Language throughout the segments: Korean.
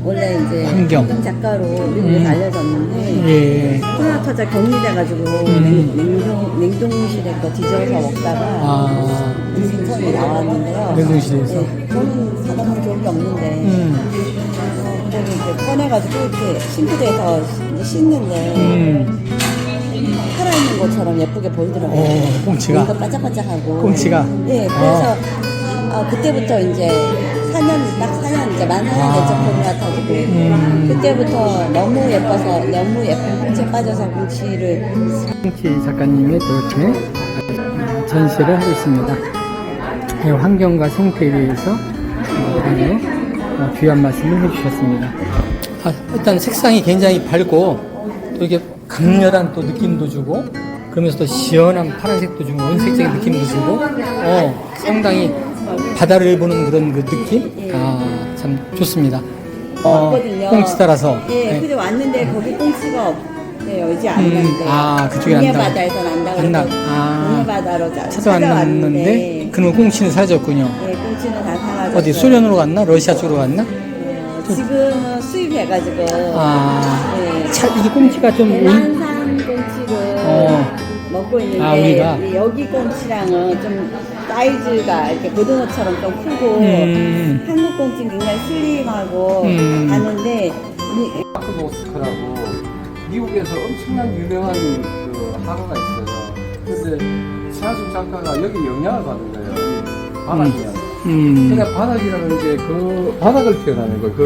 원래 이제 환경. 작가로 미국에서 알려졌는데 예. 코로나 터져 격리돼가지고 냉동실에 거 뒤져서 먹다가 인생처에 나왔는데요. 냉동실에서. 네, 저는 사다 보면 좋은 게 없는데 그래도 이제 꺼내가지고 이렇게 싱크대에서 이제 씻는데 살아있는 것처럼 예쁘게 보이더라고요. 꽁치가. 뭔가 반짝반짝하고. 꽁치가. 네, 그래서 그때부터 이제 4년, 딱 4년, 이제 만 4년 됐죠, 코로나 터지고. 그때부터 너무 예뻐서, 너무 예쁜 꽁치에 빠져서 꽁치를. 꽁치 작가님이 또 이렇게 전시를 하고 있습니다. 환경과 생태에 대해서 아주 귀한 말씀을 해주셨습니다. 일단 색상이 굉장히 밝고 또 이게 강렬한 또 느낌도 주고 그러면서 또 시원한 파란색도 주고 원색적인 느낌도 주고 상당히 바다를 보는 그런 그 느낌 참 좋습니다. 왔거든요. 꽁치 따라서 예, 그래 왔는데 거기 꽁치가 없대요. 이제 안 난대. 그쪽에 난다. 동해바다에서 난다. 동해바다로 찾아왔는데 그러면 꽁치는 사라졌군요. 예, 꽁치는 다 사라졌어요. 어디 소련으로 갔나? 러시아 쪽으로 갔나? 지금은 수입해가지고. 이게 꽁치가 좀 대만산 꽁치를 먹고 있는데 우리가 여기 꽁치랑은 좀 사이즈가 이렇게 고등어처럼 좀 크고 한국 꽁치는 굉장히 슬림하고 하는데 마크모스크라고 미국에서 엄청난 유명한 그 한어가 있어요. 근데 차수 작가가 여기 영향을 받은 거예요. 바닥이랑. 그러니까 바닥이라는 게 그 바닥을 표현하는 거예요. 그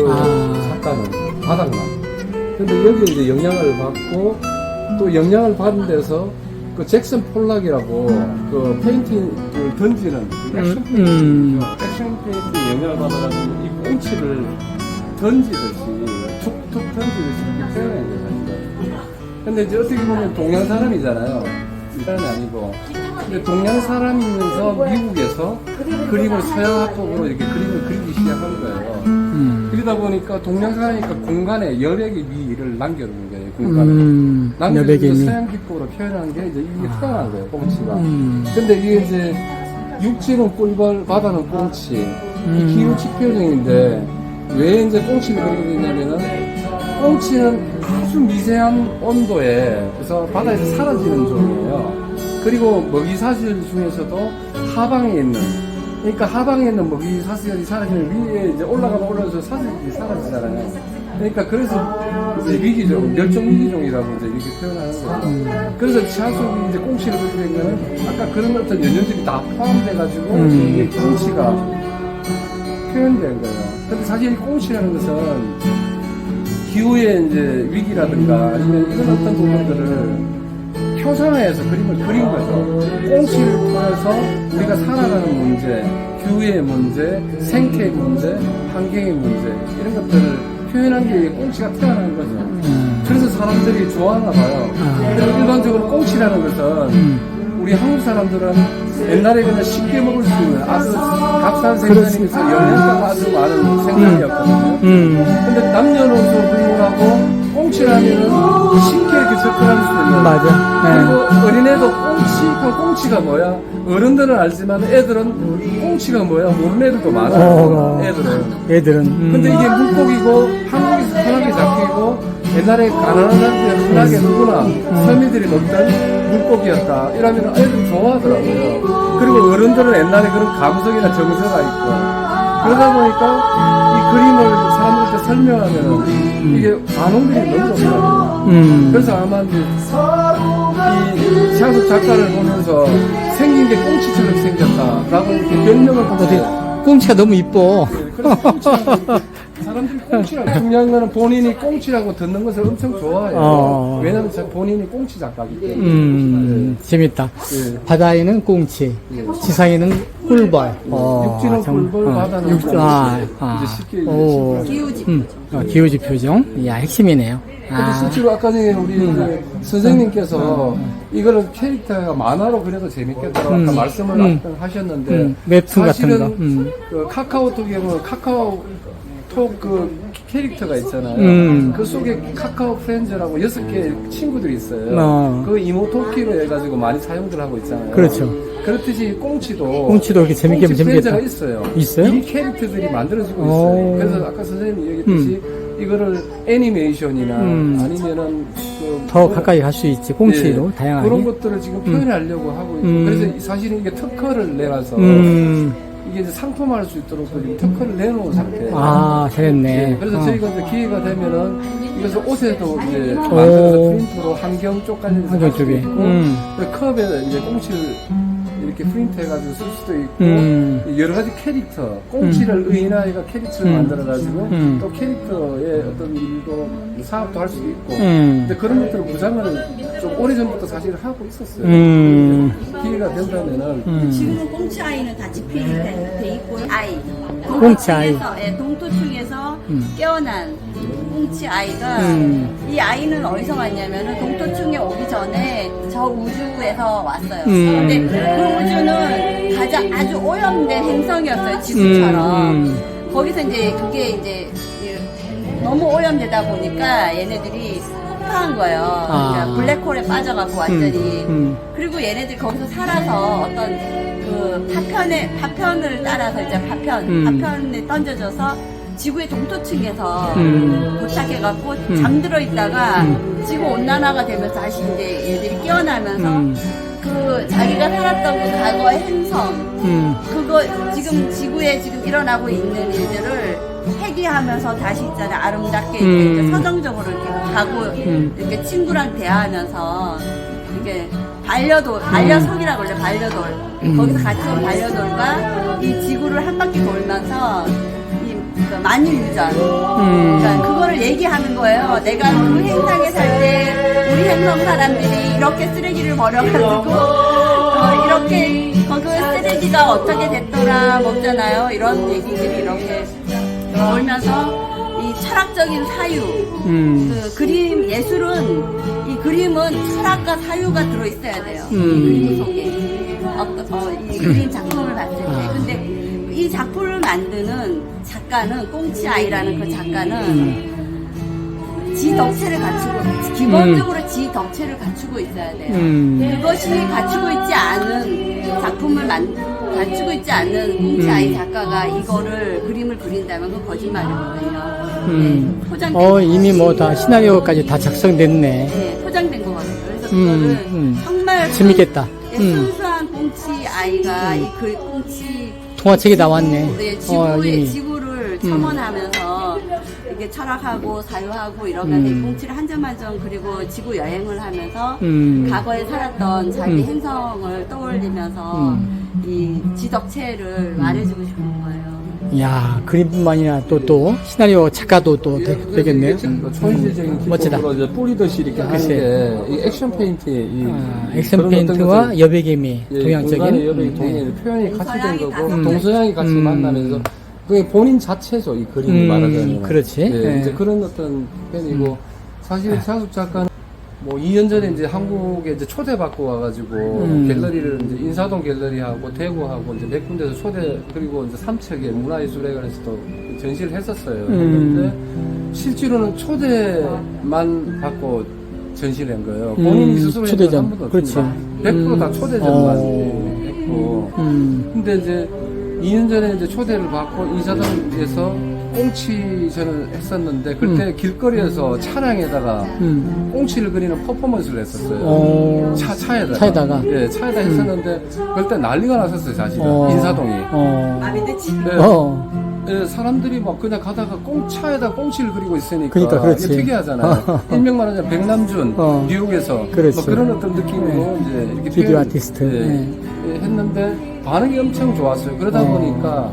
작가는 바닥만. 근데 여기 이제 영향을 받고 또 영향을 받은 데서 그 잭슨 폴락이라고 그 페인팅을 던지는 액션 페인팅, 액션 페인팅 영향을 받아가지고 이 꽁치를 던지듯이 툭툭 던지듯이 이렇게 표현한 거예요, 사실은. 근데 이제 어떻게 보면 동양 사람이잖아요. 일단은 아니고. 근데 동양 사람이면서 미국에서 그림을 서양 화법으로 이렇게 그림을 그리기 시작한 거예요. 그러다 보니까 동양 사람이니까 공간에 여백의 미를 남겨두는 거예요, 공간에. 남겨두고 서양 기법으로 표현한 게 이제 이게 태어난 거예요, 꽁치가. 근데 이게 이제 육지는 꿀벌, 바다는 꽁치. 이 기후치 표정인데 왜 이제 꽁치를 그리게 됐냐면은 꽁치는 아주 미세한 온도에 그래서 바다에서 사라지는 종이에요. 그리고 먹이 사슬 중에서도 하방에 있는, 그러니까 하방에 있는 먹이 사슬이 사라지면 위에 이제 올라가서 사슬이 사라지잖아요. 그러니까 그래서 이제 위기종, 멸종 위기종이라고 이제 이렇게 표현하는 거예요. 그래서 차수 이제 꽁치를 그리게 되면은 아까 그런 어떤 연연들이 다 포함돼가지고 이게 꽁치가 표현된 거예요. 근데 사실 이 꽁치라는 것은 기후의 이제 위기라든가 아니면 이런 어떤 부분들을 표상화해서 그림을 그린 거죠. 꽁치를 통해서 우리가 살아가는 문제, 기후의 문제, 생태의 문제, 환경의 문제 이런 것들을 표현한 게 꽁치가 태어난 거죠. 그래서 사람들이 좋아하나 봐요. 일반적으로 꽁치라는 것은 우리 한국 사람들은 옛날에 그냥 쉽게 먹을 수 있는 아주 값싼 생선이면서 영양가가 아주 많은 생선이었거든요. 근데 남녀노소 불문하고 꽁치라면은 쉽게 이렇게 접근할 수 있는. 맞아. 그리고 어린애도 꽁치가 뭐야? 어른들은 알지만 애들은 꽁치가 뭐야? 모르는 애들도 많아요. 애들은. 근데 이게 물고기고 한국에서 편하게 잡히고 옛날에 가난한 사람들이 흔하게 누구나 서민들이 먹던 물고기였다. 이러면 애들 좋아하더라고요. 그리고 어른들은 옛날에 그런 감성이나 정서가 있고 그러다 보니까 이 그림을 사람들한테 설명하면 이게 반응들이 너무 좋더라고요. 그래서 아마 이제 이 샤수 작가를 보면서 생긴 게 꽁치처럼 생겼다라고 이렇게 별명을 받았어요. 꽁치가 너무 이뻐. 사람들이 꽁치라고 중요한 거는 본인이 꽁치라고 듣는 것을 엄청 좋아해요. 왜냐면 본인이 꽁치 작가이기 때문에. 재밌다. 바다에는 꽁치, 지상에는 꿀벌. 육지는 꿀벌, 바다는 꽁치. 이제 쉽게 기후지 표정. 이야, 핵심이네요. 근데 실제로 아까 전에 우리 선생님께서 이거를 캐릭터가 만화로 그려도 재밌겠다고 아까 말씀을 하셨는데 웹툰 같은 거. 사실은 그 카카오톡에 보면 카카오톡 그 캐릭터가 있잖아요. 그 속에 카카오 프렌즈라고 6개 친구들이 있어요. 그 이모토키로 해가지고 많이 사용들 하고 있잖아요. 그렇죠. 그렇듯이 꽁치도 이렇게 재밌게 하면 재밌겠다. 있어요. 있어요? 이 캐릭터들이 만들어지고 있어요. 그래서 아까 선생님이 얘기했듯이 이거를 애니메이션이나 아니면은 더 가까이 갈 수 있지. 꽁치로 다양하게. 그런 것들을 지금 표현하려고 하고 있고 그래서 사실은 이게 특허를 내놔서 이게 이제 상품화할 수 있도록 지금 특허를 내놓은 상태예요. 아, 잘했네. 그래서 저희가 이제 기회가 되면은 이것을 옷에도 이제 만들어서 프린트로 환경 쪽까지 환경 쪽에. 그 컵에 이제 꽁치를 이렇게 프린트 해가지고 쓸 수도 있고 여러 가지 캐릭터 꽁치를 의인화해가 캐릭터를 만들어가지고 또 캐릭터의 어떤 일도 사업도 할 수도 있고 근데 그런 것들을 구상을 좀 오래전부터 사실 하고 있었어요. 기회가 된다면은 지금은 꽁치 아이는 다 집필이 돼 있고요. 아이. 꽁치 아이. 동토층에서 깨어난 꽁치 아이가 이 아이는 어디서 왔냐면은 동토층에 오기 전에 저 우주에서 왔어요. 근데 그 우주는 가장 아주 오염된 행성이었어요. 지구처럼. 거기서 이제 그게 이제 너무 오염되다 보니까 얘네들이 폭파한 거예요. 그러니까 블랙홀에 빠져갖고 완전히. 그리고 얘네들이 거기서 살아서 어떤 그 파편을 따라서 이제 파편에 던져져서 지구의 동토층에서 도착해갖고 잠들어 있다가 지구 온난화가 되면서 다시 이제 얘들이 깨어나면서 그 자기가 살았던 그 과거의 행성 그거 지금 지구에 지금 일어나고 있는 일들을 회귀하면서 다시 있잖아요. 아름답게 이렇게 서정적으로 이렇게 가고 이렇게 친구랑 대화하면서 이게 반려석이라고 그래. 반려돌 거기서 같이 온 반려돌과 이 지구를 한 바퀴 돌면서 그 만유유전 그러니까 그거를 얘기하는 거예요. 내가 그 행성에 살 때 우리 행성 사람들이 이렇게 쓰레기를 버려가지고 이렇게 그 쓰레기가 어떻게 됐더라 먹잖아요. 이런 얘기들이 이렇게 나오면서 이 철학적인 사유 그 그림 예술은 이 그림은 철학과 사유가 들어있어야 돼요. 이 그림 속에 이 그림 작품을 봤을 때 근데 이 작품을 만드는 작가는 꽁치 아이라는 그 작가는 지 덕체를 갖추고 기본적으로 지 덕체를 갖추고 있어야 돼요. 그것이 갖추고 있지 않은 작품을 갖추고 있지 않은 꽁치 아이 작가가 이거를 그림을 그린다면 그건 거짓말이거든요. 네, 포장된 이미 뭐 다 시나리오까지 다 작성됐네. 네, 포장된 거거든요. 그래서 그거를 정말 재밌겠다. 순수한 꽁치 아이가 이 꽁치 동화책이 나왔네. 네, 지구를 첨언하면서 이게 철학하고 사유하고 이러면서 이 꽁치를 한 점 한 점 그리고 지구 여행을 하면서 과거에 살았던 자기 행성을 떠올리면서 이 지덕체를 말해주고 싶은 거예요. 이야, 그림뿐만이 아니라 또 시나리오 작가도 또 되겠네요. 초인지적인 멋지다. 기법으로 이제 뿌리듯이 이렇게 하는 게이 액션 페인트의 액션 페인트와 여백의미 동양적인 여백의 동양의 표현이 같이 된 거고 동서양이 같이 만나면서 그게 본인 자체죠. 이 그림이 말하자면 그렇지. 이제 그런 어떤 표현이고 사실 차숙 작가는 뭐 2년 전에 이제 한국에 이제 초대받고 와가지고 갤러리를 이제 인사동 갤러리하고 대구하고 이제 몇 군데서 초대 그리고 이제 삼척에 문화예술회관에서도 전시를 했었어요. 했는데 실제로는 초대만 받고 전시를 한 거예요. 본인이 스스로 했던 한 번도 없습니다. 100%다 초대전만 했고. 근데 이제 2년 전에 이제 초대를 받고 인사동에서 꽁치전을 했었는데 그때 길거리에서 차량에다가 꽁치를 그리는 퍼포먼스를 했었어요. 차에다가. 예, 차에다 했었는데 그때 난리가 났었어요, 사실은. 인사동이. 예, 사람들이 막 그냥 가다가 차에다 꽁치를 그리고 있으니까 그러니까 그렇지. 이게 특이하잖아요. 일명 말하자면 백남준 뉴욕에서 그렇지. 뭐 그런 어떤 느낌으로 이제 이렇게 비디오 아티스트. 했는데 반응이 엄청 좋았어요. 그러다 보니까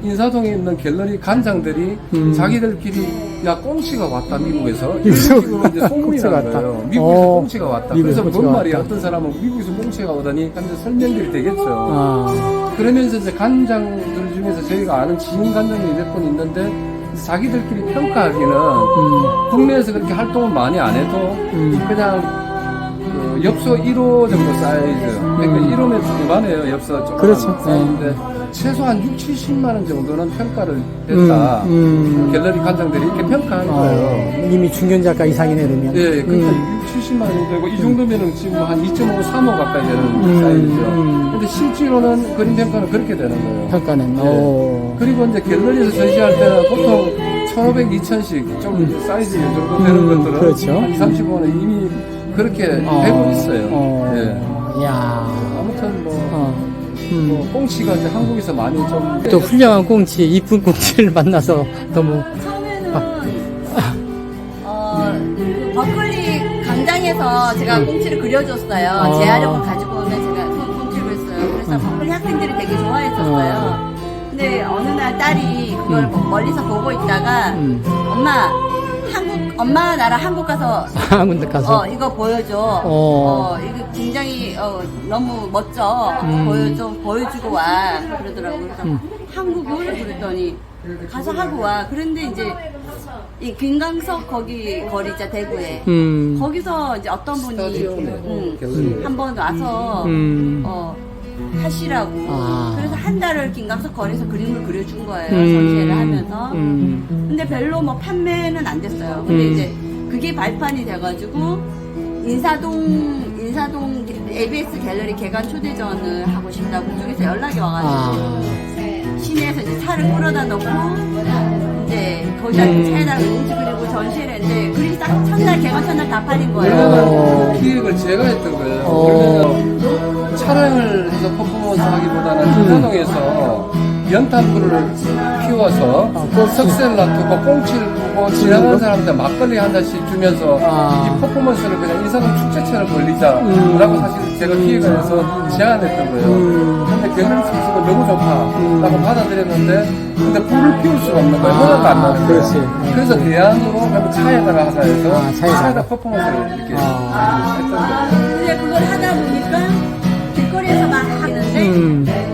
인사동에 있는 갤러리 관장들이 자기들끼리 야 꽁치가 왔다 미국에서 이런 식으로 이제 소문이 난 거예요. 미국에서 꽁치가 왔다. 그래서 뭔 말이야? 어떤 사람은 미국에서 꽁치가 오다니 하면서 설명들이 되겠죠. 그러면서 이제 관장들 중에서 저희가 아는 지인 관장이 몇 분 있는데 자기들끼리 평가하기는 국내에서 그렇게 활동을 많이 안 해도 그냥 엽서 1호 정도 사이즈. 그러니까 1호면 이만해요. 엽서 조금. 그렇죠. 사이즈인데 최소한 6, 70만 원 정도는 평가를 했다. 갤러리 관장들이 이렇게 평가한 거예요. 이미 중견 작가 이상이네 그러면. 예, 그러니까 6, 70만 원이 되고 이 정도면은 지금 한 2.5, 3호 가까이 되는 사이즈죠. 근데 실제로는 그림 평가는 그렇게 되는 거예요. 평가는. 예. 그리고 이제 갤러리에서 전시할 때는 보통 1,500, 2,000씩 좀 사이즈 이 정도 되는 것들은 그렇죠. 한 2, 30원에 이미 그렇게 되고 있어요. 예. 야. 아무튼 뭐 꽁치가 이제 한국에서 많이 좀 또 훌륭한 꽁치, 이쁜 꽁치를 만나서 너무 처음에는 그 버클리 광장에서 제가 꽁치를 그려줬어요. 재활용을 가지고 오면 제가 꽁치를 그렸어요. 그래서 버클리 학생들이 되게 좋아했었어요. 근데 어느 날 딸이 그걸 멀리서 보고 있다가 엄마 나랑 한국 가서 한군데 가서 이거 보여줘. 이거 굉장히 너무 멋져. 보여주고 와. 그러더라고요. 그래서 한국을 그랬더니 가서 하고 와. 그런데 이제 이 김광석 거기 거리자 대구에 거기서 이제 어떤 분이 한번 와서 하시라고. 그래서 한 달을 김광석 거리에서 그림을 그려준 거예요. 전시회를 하면서. 근데 별로 뭐 판매는 안 됐어요. 근데 이제 그게 발판이 돼가지고 인사동 ABS 갤러리 개관 초대전을 하고 싶다고 그쪽에서 연락이 와가지고 시내에서 이제 차를 끌어다 놓고 이제 거기다 차에다가 꽁치 그리고 전시를 했는데 그림이 딱 개관 첫날 다 팔린 거예요. 그 기획을 제가 했던 거예요. 원래는 촬영을 해서 퍼포먼스 하기보다는 인사동에서 연탄불을 피워서 석쇠를 놔두고 꽁치를 보고 지나가는 사람한테 막걸리 한 잔씩 주면서 이 퍼포먼스를 그냥 인사동 축제처럼 벌리자라고 사실 제가 기획을 해서 제안했던 거예요. 근데 갤러리 스포츠가 너무 좋다라고 받아들였는데 근데 불을 피울 수가 없는 거예요. 허가가 안 나는 거예요. 그래서 대안으로 그럼 차에다가 하자 해서 차에다 퍼포먼스를 이렇게 했던 거예요. 근데 그걸 하다 보니까 길거리에서 막 하는데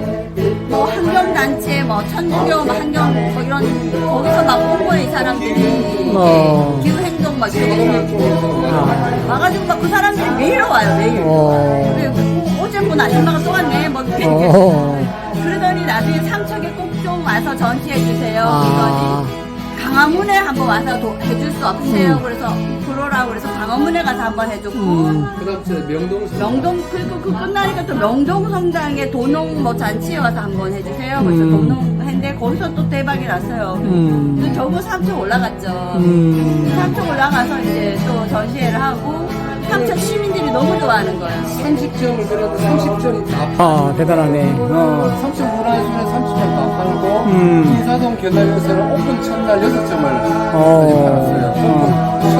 뭐 환경단체, 뭐 천주교, 뭐 환경, 뭐 이런 거기서 막 홍보해 이 사람들이 기후행동 막 이러고 와가지고 막 그 사람들이 매일 와요 매일. 어제 본 아줌마가 또 왔네 뭐 이렇게. 그러더니 나중에 삼척에 꼭 좀 와서 전시해 주세요. 그러더니 강화문에 한번 와서 해줄 수 없으세요? 그래서 그러라고 그래서 강화문에 가서 한번 해줬고 그다음 저 명동 그리고 그 끝나니까 또 명동 성당에 도농 뭐 잔치에 와서 한번 해주세요. 그래서 도농 했는데 거기서 또 대박이 났어요. 그래서 결국 삼척 올라갔죠. 삼척 올라가서 이제 또 전시회를 하고 삼척 시민들이 너무 좋아하는 거예요. 30점을 그려도 30점이 다 대단하네. 삼척 문화예술에 30점 다 팔고 인사동 갤러리에서는 오픈 첫날 6점을 팔았어요.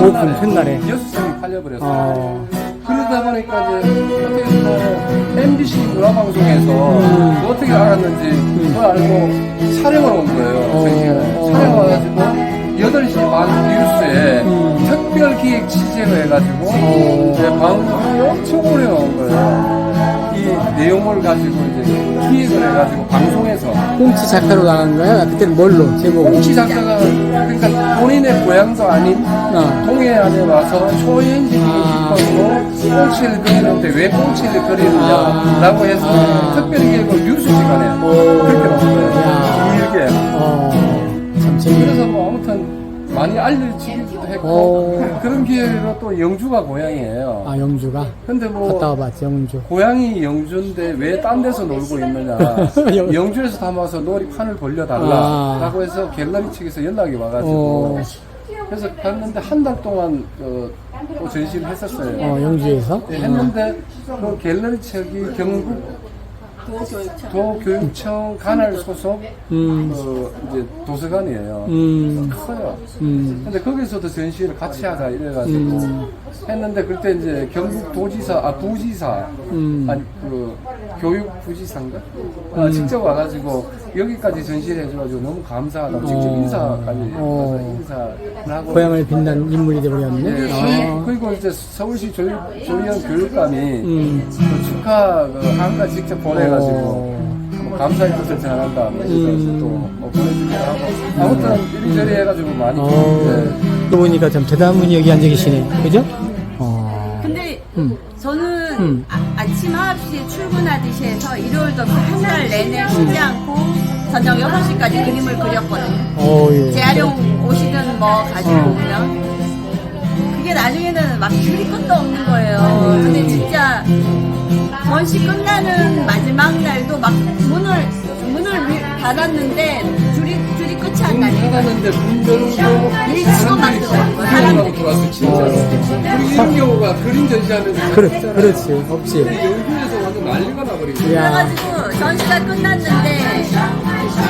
오픈 첫날에 6점이 팔려버렸어요. 그러다 보니까 이제 어떻게 보면 MBC 문화방송에서 어떻게 알았는지 그걸 알고 촬영을 온 거예요. 촬영 와가지고 8시 반 뉴스에 특별 기획 취재를 해가지고 방송이 엄청 오래 나온 거예요. 이 내용을 가지고 이제 기획을 해가지고 방송에서 꽁치 작가로 나간 거야? 그때는 뭘로 제목? 꽁치 작가가 그러니까 본인의 고향도 아닌 동해안에 와서 초현실적인 기법으로 꽁치를 그리는데 왜 꽁치를 그리느냐라고 해서 특별 기획을 뉴스 시간에 그렇게 나온 거예요. 길게. 참 재밌네. 그래서 뭐 아무튼 많이 알려지기도 했고 그런 기회로 또 영주가 고향이에요. 영주가? 근데 뭐 갔다 와봤지 영주. 고향이 영주인데 왜 딴 데서 놀고 있느냐. 영주에서 담아서 놀이판을 벌려달라라고 해서 갤러리 측에서 연락이 와가지고 그래서 갔는데 한 달 동안 또 전시를 했었어요. 영주에서? 네, 했는데 그 갤러리 측이 경북 도교육청 관할 소속 이제 도서관이에요. 커요. 근데 거기서도 전시를 같이 하자 이래가지고 했는데 그때 이제 경북 부지사 아니 그 교육부지사인가 직접 와가지고 여기까지 전시를 해줘가지고 너무 감사하다고 직접 인사까지 인사를 하고 고향을 빛난 인물이 되어버렸네. 네, 그리고 이제 서울시 조희연 교육감이 그 축하 한가 직접 보내가지고 뭐 감사의 뜻을 전한다 또뭐 보내주기도 하고 아무튼 이리저리 해가지고 많이 또 보니까 참 대단한 분이 여기 앉아 계시네. 그죠? 근데 저는 아침 9시에 출근하듯이 해서 일요일도 한 달 내내 쉬지 않고 저녁 6시까지 그림을 그렸거든요. 재활용 오시든 뭐 가지고 오면 그게 나중에는 막 줄이 끝도 없는 거예요. 근데 진짜 전시 끝나는 마지막 날도 막 문을 닫았는데 줄이 일이 끝이 안 문 나니까. 닫았는데 문 열고 일 치고 막 들어오는 거야, 사람들이 들어왔어 진짜. 그리고 이런 경우가 그림 전시하면서 그렇지. 없지. 연구에서 완전 난리가 나버리고. 야. 그래가지고 전시가 끝났는데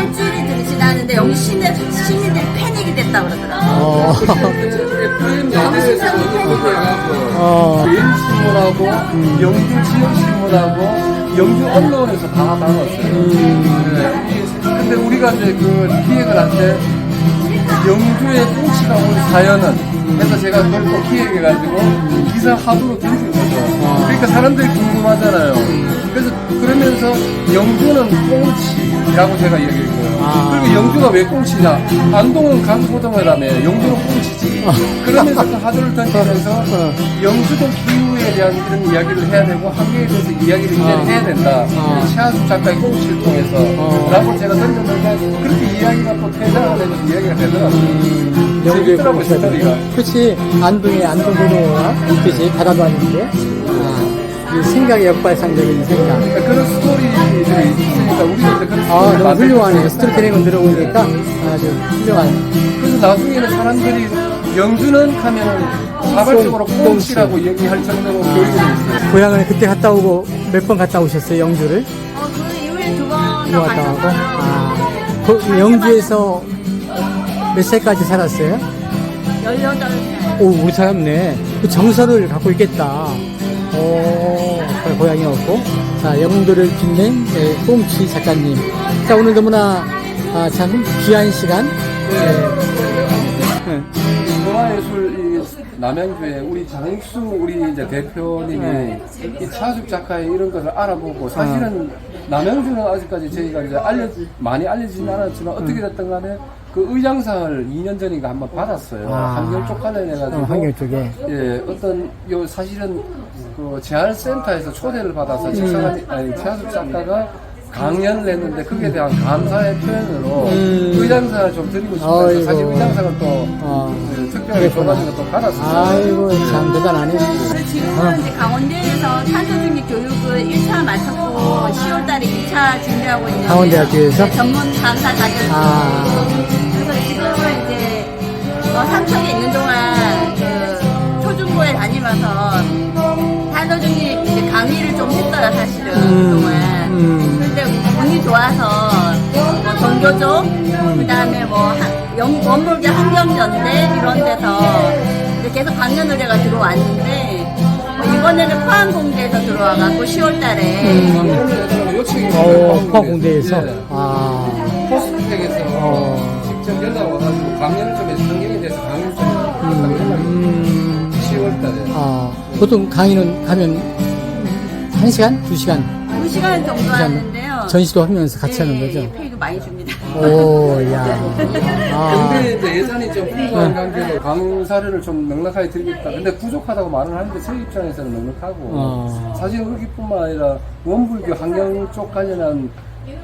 일주일이 지났는데 여기 시민들이 패닉이 됐다 그러더라고. FM 라디오에서 어. 개인 신문하고 영주 지역 신문하고 영주 언론에서 다 나왔어요. 네. 근데 우리가 이제 그 기획을 할 때 영주의 꽁치가 온 사연은 해서 제가 그걸 또 기획해가지고 기사 하도로 들은 거죠. 그러니까 사람들이 궁금하잖아요. 그래서 그러면서 영주는 꽁치라고 제가 얘기했고요. 그리고 영주가 왜 꽁치냐? 안동은 강고등어라며 영주는 꽁치지. 그러면서 그 하도를 던지면서 영주도 기후에 대한 이런 이야기를 해야 되고 환경에 대해서 이야기를 이제 해야 된다. 최하수 작가의 꽁치를 통해서 라고 제가 던졌는데 그렇게 이야기가 또 퇴장을 해서 이야기가 되더라고요. 재밌더라고요, 스토리가. 그렇지. 안동에 안동고등어가 그지 바다도 아닌데. 이 생각의 역발상적인 생각. 그러니까 그런 스토리들이 있으니까 우리가 이제 그런 스토리를 너무 훌륭하네요. 스토리텔링을 들어보니까 아주 훌륭한. 그래서 나중에는 사람들이 영주는 하면은 자발적으로 꽁치라고 얘기할 정도로 교육이 돼 있어요. 고향을 그때 갔다 오고 몇 번 갔다 오셨어요, 영주를? 그 이후에 2번 더 갔다 오고. 갔었어요. 그 영주에서 몇 살까지 살았어요? 18살. 오, 우리 사람네. 그 정서를 갖고 있겠다. 오, 고향이었고. 자, 영도를 빛낸 꽁치 작가님. 자, 오늘 너무나 참 귀한 시간. 네. 문화예술 이 남양주에 우리 장익수 우리 이제 대표님이 이 차숙 작가의 이런 것을 알아보고 사실은 남양주는 아직까지 저희가 이제 많이 알려지진 않았지만 어떻게 됐든 간에 그 의장상을 2년 전인가 한번 받았어요. 환경 쪽 관련해가지고. 환경 쪽에. 예, 어떤, 사실은 그 재활센터에서 초대를 받아서 최하숙 작가가 강연을 했는데 그에 대한 감사의 표현으로 의장상을 좀 드리고 싶어서 아이고. 사실 의장상을 또 특별하게 줘가지고 또 받았어요. 아이고, 참 대단하네. 그래서 지금은 이제 강원대에서 탄소중립 교육을 1차 마쳤고 10월달에 2차 준비하고 있는데 강원대학교에서? 전문 강사 자격을 그래서 지금은 이제 삼척에 있는 동안 그 초중고에 다니면서 탄소중립 이제 강의를 좀 했어요 사실은 그동안. 근데 운이 좋아서 뭐 전교조 그다음에 뭐 원불교 환경연대 이런 데서 이제 계속 강연 의뢰가 들어왔는데 이번에는 포항공대에서 들어와갖고 10월달에 요청이 포항공대에서. 포스텍에서 직접 연락 와가지고 강연을 좀 해서 환경에 대해서 강의를 좀 10월달에. 보통 강의는 가면 1시간? 2시간? 2시간 정도 하는데요. 전시도 하면서 같이 하는 거죠? 페이도 많이 줍니다. 오, 야. 근데 이제 예산이 좀 풍부한 관계로 강사료를 좀 넉넉하게 드리겠다. 근데 부족하다고 말을 하는데 저희 입장에서는 넉넉하고 사실 그렇기뿐만 아니라 원불교 환경 쪽 관련한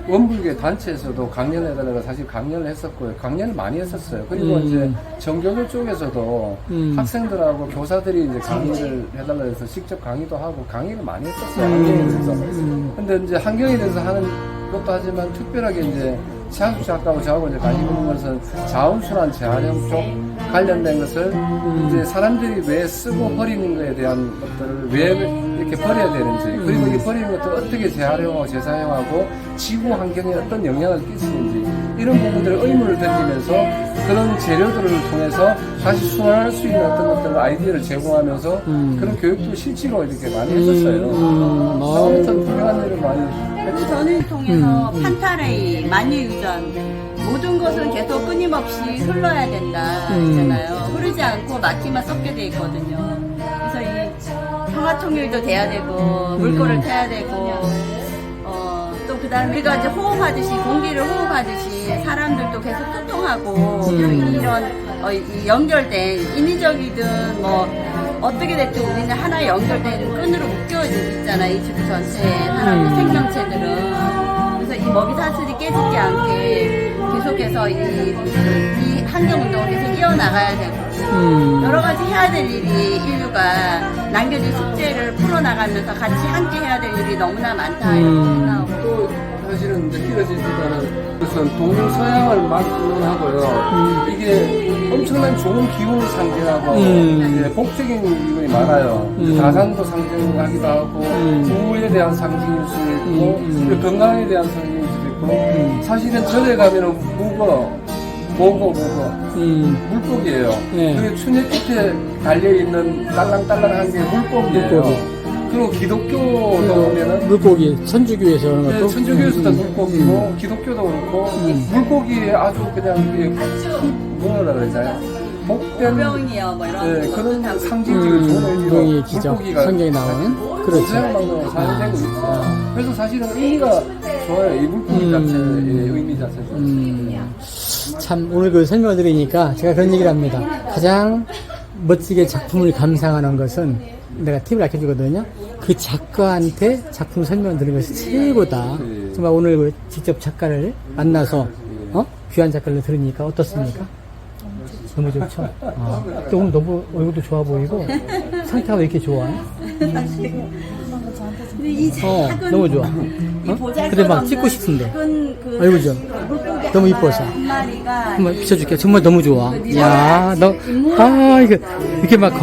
원불교 단체에서도 강연을 해달라고 사실 강연을 했었고요. 강연을 많이 했었어요. 그리고 이제 정교조 쪽에서도 학생들하고 교사들이 이제 강의를 해달라고 해서 직접 강의도 하고 강의를 많이 했었어요. 환경에 대해서. 근데 이제 환경에 대해서 하는 것도 하지만 특별하게 이제 최하숙 작가하고 저하고 이제 가지고 있는 것은 자원순환 재활용 쪽 관련된 것을 이제 사람들이 왜 쓰고 버리는 것에 대한 것들을 왜 이렇게 버려야 되는지 그리고 이 버리는 것도 어떻게 재활용하고 재사용하고 지구 환경에 어떤 영향을 끼치는지 이런 부분들을 의문을 던지면서 그런 재료들을 통해서 다시 순환할 수 있는 어떤 것들 아이디어를 제공하면서 그런 교육도 실제로 이렇게 많이 했었어요. 아무튼 훌륭한 일을 많이 했죠. 전을 통해서 판타레이, 만유유전 모든 것은 계속 끊임없이 흘러야 된다 있잖아요. 흐르지 않고 막히만 썩게 돼 있거든요. 그래서 이 평화통일도 돼야 되고 물꼬를 타야 되고 또 그다음에 우리가 이제 호흡하듯이 공기를 호흡하듯이 사람들도 계속 소통하고 이런 이 연결된 인위적이든 뭐 어떻게 됐든 우리는 하나의 연결된 끈으로 묶여 있잖아요. 이 지구 전체에 사람 생명체들은. 그래서 이 먹이 사슬이 깨지지 않게 계속해서 이 환경운동을 계속 이어나가야 되고 여러 가지 해야 될 일이 인류가 남겨진 숙제를 풀어나가면서 같이 함께 해야 될 일이 너무나 많다 이렇게 생각하고 또 사실은 느껴지지는 것은 동서양을 막론하고요. 이게 엄청난 좋은 기운을 상징하고 이제 복적인 부분이 많아요. 다산도 상징하기도 하고 우에 대한 상징일 수도 있고 그리고 건강에 대한 상징일 수도 있고 사실은 절에 가면은 모거 물고기예요. 네. 그게 추녀 끝에 달려있는 딸랑딸랑한 게 물고기예요. 물고기. 그리고 기독교도 보면은 물고기, 천주교에서 오는 네, 것도? 천주교에서도 물고기고 기독교도 그렇고 물고기에 아주 그냥 이게 뭐라 그러잖아요. 복된 병이요, 뭐 이런. 네, 그런 상징적인 좋은 의미로 병이 기적, 물고기가 성경에 나오는? 그렇죠. 서양만으로 사용되고 있어요. 그래서 사실은 의미가 좋아요. 이 물고기 자체의 의미 자체가. 참, 오늘 그 설명을 들으니까 제가 그런 얘기를 합니다. 가장 멋지게 작품을 감상하는 것은 내가 팁을 알려주거든요. 그 작가한테 작품 설명을 들은 것이 최고다. 정말 오늘 그 직접 작가를 만나서, 귀한 작가를 들으니까 어떻습니까? 너무 좋죠? 또 오늘 너무 얼굴도 좋아 보이고, 상태가 왜 이렇게 좋아? 근데 이 작은 너무 좋아. 이 보잘것 근데 막 없는 찍고 싶은데. 작은 그 아이고, 좀. 물고기 너무 이뻐서. 한 마리가 한번 비춰줄게. 정말 너무 좋아. 야, 이렇게 막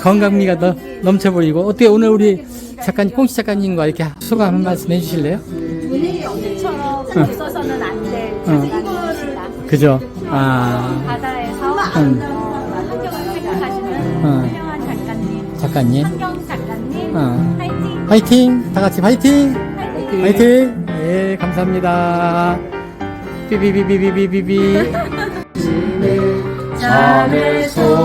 건강미가 넘쳐버리고. 어떻게 오늘 우리 작가님, 꽁치 작가님과 이렇게 소감 한 말씀 해주실래요? 분위기 연기처럼 없어서는 안 될 작가님입니다. 그죠? 바다에서 환경을 생각하시는 훌륭한 작가님. 작가님, 환경 작가님, 화이팅! 화이팅! 다 같이 화이팅! 화이팅! 예, 감사합니다. 삐비비비비비비비. 잠에서